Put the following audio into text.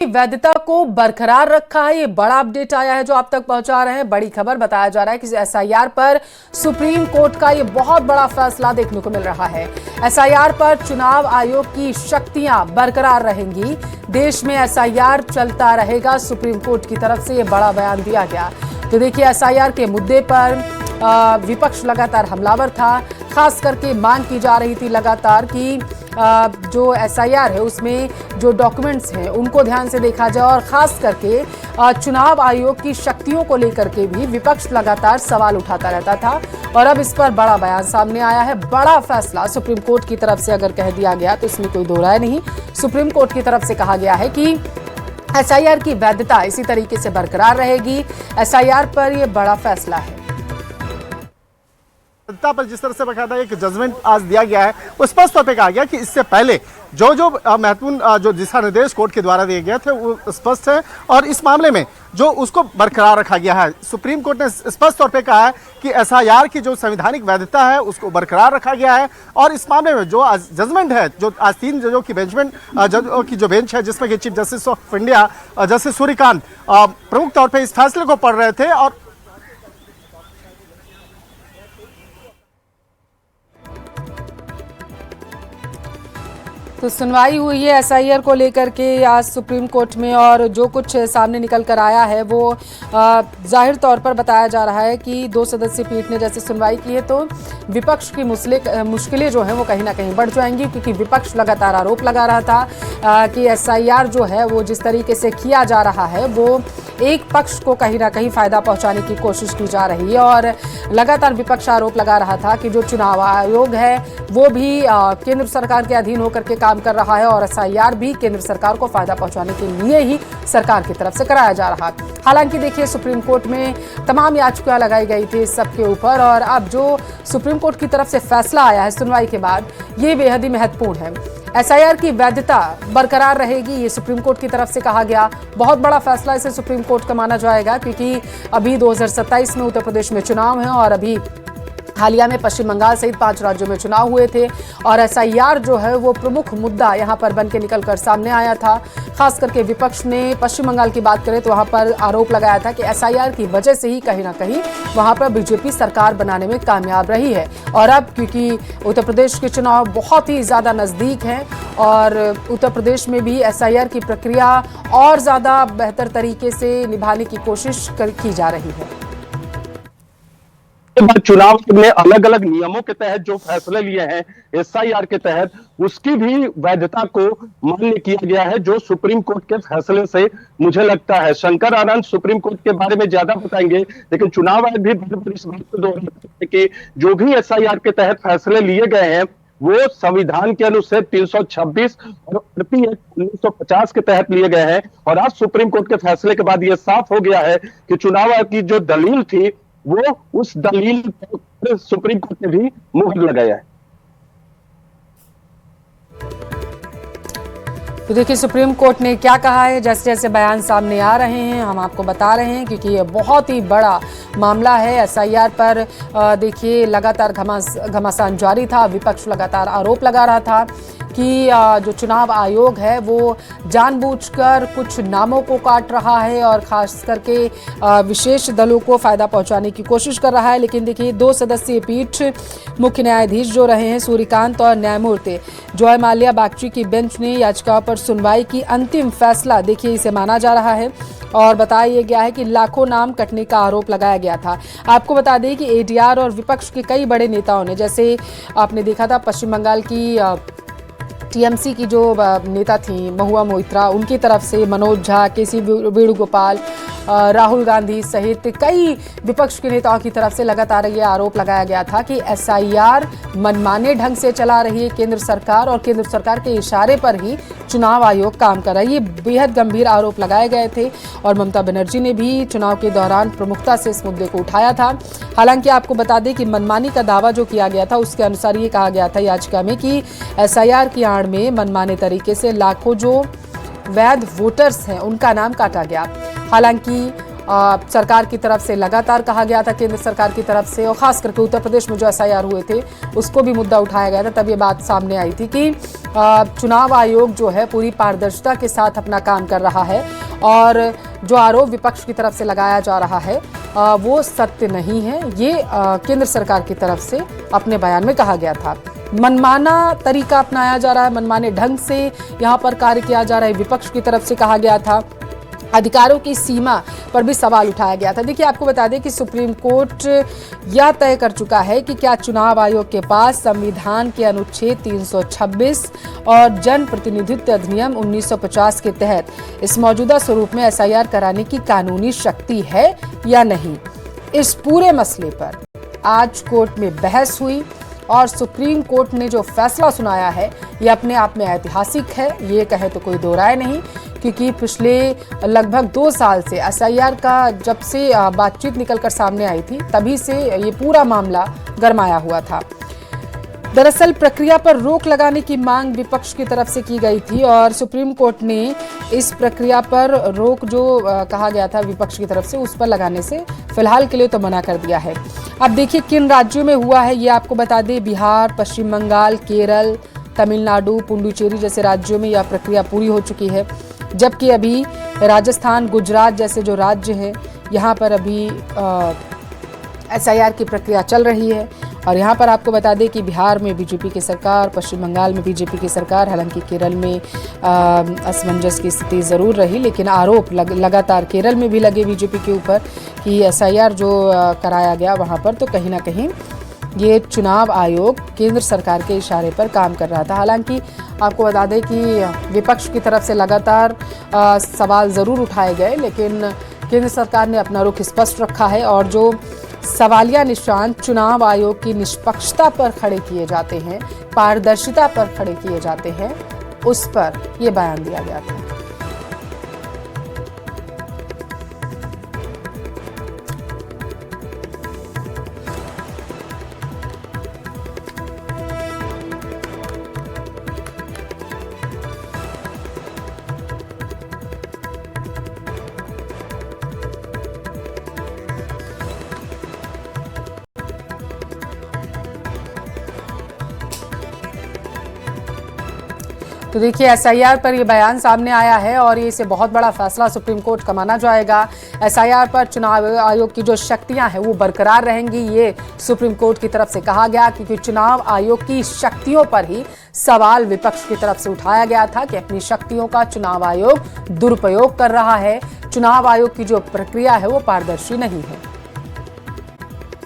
वैधता को बरकरार रखा है। ये बड़ा अपडेट आया है जो आप तक पहुंचा रहे हैं। बड़ी खबर बताया जा रहा है कि एसआईआर पर सुप्रीम कोर्ट का ये बहुत बड़ा फैसला देखने को मिल रहा है। एसआईआर पर चुनाव आयोग की शक्तियां बरकरार रहेंगी। देश में एसआईआर चलता रहेगा। सुप्रीम कोर्ट की तरफ से ये बड़ा बयान दिया गया। तो देखिए, एसआईआर के मुद्दे पर विपक्ष लगातार हमलावर था। खास करके मांग की जा रही थी लगातार कि जो एसआईआर है उसमें जो डॉक्यूमेंट्स हैं उनको ध्यान से देखा जाए, और खास करके चुनाव आयोग की शक्तियों को लेकर के भी विपक्ष लगातार सवाल उठाता रहता था। और अब इस पर बड़ा बयान सामने आया है। बड़ा फैसला सुप्रीम कोर्ट की तरफ से अगर कह दिया गया तो इसमें कोई दो राय नहीं। सुप्रीम कोर्ट की तरफ से कहा गया है कि एसआईआर की वैधता इसी तरीके से बरकरार रहेगी। एसआईआर पर यह बड़ा फैसला है। पर जिस तरह से बकायदा एक जजमेंट आज दिया गया है, उस स्पष्ट तौर पे कहा गया कि इससे पहले जो महत्वपूर्ण जो दिशा निर्देश कोर्ट के द्वारा दिए गए थे वो स्पष्ट है, और इस मामले में जो उसको बरकरार रखा गया है। सुप्रीम कोर्ट ने स्पष्ट तौर पे कहा है कि एसआईआर की जो संवैधानिक वैधता है उसको बरकरार रखा गया है। और इस मामले में जो आज जजमेंट है, जो आज 3 जजों की जजों की जो बेंच है, जिसमें कि chief justice of India justice Suryakant प्रमुख तौर पर इस फैसले को पढ़ रहे थे। और तो सुनवाई हुई है एसआईआर को लेकर के आज सुप्रीम कोर्ट में, और जो कुछ सामने निकल कर आया है वो जाहिर तौर पर बताया जा रहा है कि 2 सदस्यीय पीठ ने जैसे सुनवाई की है तो विपक्ष की मुश्किलें जो हैं वो कहीं ना कहीं बढ़ जाएंगी, क्योंकि विपक्ष लगातार आरोप लगा रहा था कि एसआईआर जो है वो जिस तरीके से किया जा रहा है वो एक पक्ष को कहीं ना कहीं फायदा पहुंचाने की कोशिश की जा रही है। और लगातार विपक्ष आरोप लगा रहा था कि जो चुनाव आयोग है वो भी केंद्र सरकार के अधीन होकर के काम कर रहा है, और एसआईआर भी केंद्र सरकार को फायदा पहुंचाने के लिए ही सरकार की तरफ से कराया जा रहा है। हालांकि देखिए, सुप्रीम कोर्ट में तमाम याचिकाएं लगाई गई थी इस सब के ऊपर, और अब जो सुप्रीम कोर्ट की तरफ से फैसला आया है सुनवाई के बाद, ये बेहद ही महत्वपूर्ण है। एसआईआर की वैधता बरकरार रहेगी, ये सुप्रीम कोर्ट की तरफ से कहा गया। बहुत बड़ा फैसला इसे सुप्रीम कोर्ट का माना जाएगा, क्योंकि अभी 2027 में उत्तर प्रदेश में चुनाव है, और अभी हालिया में पश्चिम बंगाल सहित 5 राज्यों में चुनाव हुए थे, और एसआईआर जो है वो प्रमुख मुद्दा यहां पर बन के निकल कर सामने आया था। खास करके विपक्ष ने पश्चिम बंगाल की बात करें तो वहां पर आरोप लगाया था कि एसआईआर की वजह से ही कहीं ना कहीं वहां पर बीजेपी सरकार बनाने में कामयाब रही है। और अब क्योंकि उत्तर प्रदेश के चुनाव बहुत ही ज्यादा नजदीक हैं, और उत्तर प्रदेश में भी एसआईआर की प्रक्रिया और ज्यादा बेहतर तरीके से निभाने की कोशिश की जा रही है। चुनाव में अलग अलग नियमों के तहत जो फैसले लिए हैं एसआईआर के तहत, उसकी भी वैधता को मान्य किया गया है, जो सुप्रीम कोर्ट के फैसले से मुझे लगता है। शंकर आनंद सुप्रीम कोर्ट के बारे में ज्यादा बताएंगे, लेकिन चुनाव आयोग भी बार-बार इस बात को दोहराता है कि जो भी एसआईआर के तहत फैसले लिए गए हैं वो संविधान के अनुच्छेद 326 और 1950 के तहत लिए गए हैं। और आज सुप्रीम कोर्ट के फैसले के बाद यह साफ हो गया है कि चुनाव आयोग की जो दलील थी वो उस दलील पर सुप्रीम कोर्ट ने भी मुहर लगाया है। तो देखिए, सुप्रीम कोर्ट ने क्या कहा है। जैसे जैसे बयान सामने आ रहे हैं हम आपको बता रहे हैं, क्योंकि ये बहुत ही बड़ा मामला है। एसआईआर पर देखिए लगातार घमासान जारी था। विपक्ष लगातार आरोप लगा रहा था कि जो चुनाव आयोग है वो जानबूझकर कुछ नामों को काट रहा है, और खास करके विशेष दलों को फायदा पहुंचाने की कोशिश कर रहा है। लेकिन देखिए, 2 सदस्यीय पीठ मुख्य न्यायाधीश जो रहे हैं सूर्यकांत और न्यायमूर्ति जॉय माल्या बागची की बेंच ने याचिकाओं पर सुनवाई की। अंतिम फैसला देखिए इसे माना जा रहा है, और बताया गया है कि लाखों नाम कटने का आरोप लगाया गया था। आपको बता दें कि एडीआर और विपक्ष के कई बड़े नेताओं ने, जैसे आपने देखा था पश्चिम बंगाल की टीएमसी की जो नेता थी महुआ मोइत्रा, उनकी तरफ से मनोज झा, केसी वेणुगोपाल, राहुल गांधी सहित कई विपक्ष के नेताओं की तरफ से लगातार ये आरोप लगाया गया था कि एसआईआर मनमाने ढंग से चला रही है केंद्र सरकार, और केंद्र सरकार के इशारे पर ही चुनाव आयोग काम कर रहा है। ये बेहद गंभीर आरोप लगाए गए थे, और ममता बनर्जी ने भी चुनाव के दौरान प्रमुखता से इस मुद्दे को उठाया था। हालांकि आपको बता दें कि मनमानी का दावा जो किया गया था उसके अनुसार ये कहा गया था याचिका में कि एसआईआर की आड़ में मनमाने तरीके से लाखों जो वैध वोटर्स हैं उनका नाम काटा गया। हालांकि सरकार की तरफ से लगातार कहा गया था, केंद्र सरकार की तरफ से, और खास करके उत्तर प्रदेश में जो एसआईआर हुए थे उसको भी मुद्दा उठाया गया था। तब ये बात सामने आई थी कि चुनाव आयोग जो है पूरी पारदर्शिता के साथ अपना काम कर रहा है और जो आरोप विपक्ष की तरफ से लगाया जा रहा है वो सत्य नहीं है। ये केंद्र सरकार की तरफ से अपने बयान में कहा गया था। मनमाना तरीका अपनाया जा रहा है, मनमाने ढंग से यहाँ पर कार्य किया जा रहा है, विपक्ष की तरफ से कहा गया था। अधिकारों की सीमा पर भी सवाल उठाया गया था। देखिए, आपको बता दें कि सुप्रीम कोर्ट यह तय कर चुका है कि क्या चुनाव आयोग के पास संविधान के अनुच्छेद 326 और जन प्रतिनिधित्व अधिनियम 1950 के तहत इस मौजूदा स्वरूप में एसआईआर कराने की कानूनी शक्ति है या नहीं। इस पूरे मसले पर आज कोर्ट में बहस हुई और सुप्रीम कोर्ट ने जो फैसला सुनाया है ये अपने आप में ऐतिहासिक है, ये कहे तो कोई दो राय नहीं, क्योंकि पिछले लगभग 2 साल से एसआईआर का जब से बातचीत निकलकर सामने आई थी तभी से ये पूरा मामला गरमाया हुआ था। दरअसल प्रक्रिया पर रोक लगाने की मांग विपक्ष की तरफ से की गई थी और सुप्रीम कोर्ट ने इस प्रक्रिया पर रोक जो कहा गया था विपक्ष की तरफ से उस पर लगाने से फिलहाल के लिए तो मना कर दिया है। अब देखिए किन राज्यों में हुआ है ये आपको बता दें। बिहार, पश्चिम बंगाल, केरल, तमिलनाडु, पुडुचेरी जैसे राज्यों में यह प्रक्रिया पूरी हो चुकी है, जबकि अभी राजस्थान, गुजरात जैसे जो राज्य हैं यहाँ पर अभी एसआईआर की प्रक्रिया चल रही है। और यहाँ पर आपको बता दें कि बिहार में बीजेपी की सरकार, पश्चिम बंगाल में बीजेपी की सरकार, हालांकि केरल में असमंजस की स्थिति ज़रूर रही, लेकिन आरोप लगातार केरल में भी लगे बीजेपी के ऊपर कि एसआईआर जो कराया गया वहाँ पर तो कहीं ना कहीं ये चुनाव आयोग केंद्र सरकार के इशारे पर काम कर रहा था। हालांकि आपको बता दें कि विपक्ष की तरफ से लगातार सवाल ज़रूर उठाए गए, लेकिन केंद्र सरकार ने अपना रुख स्पष्ट रखा है और जो सवालिया निशान चुनाव आयोग की निष्पक्षता पर खड़े किए जाते हैं, पारदर्शिता पर खड़े किए जाते हैं, उस पर यह बयान दिया गया था। तो देखिए एसआईआर पर ये बयान सामने आया है और ये इसे बहुत बड़ा फैसला सुप्रीम कोर्ट का माना जाएगा। एसआईआर पर चुनाव आयोग की जो शक्तियां हैं वो बरकरार रहेंगी, ये सुप्रीम कोर्ट की तरफ से कहा गया, क्योंकि चुनाव आयोग की शक्तियों पर ही सवाल विपक्ष की तरफ से उठाया गया था कि अपनी शक्तियों का चुनाव आयोग दुरुपयोग कर रहा है, चुनाव आयोग की जो प्रक्रिया है वो पारदर्शी नहीं है।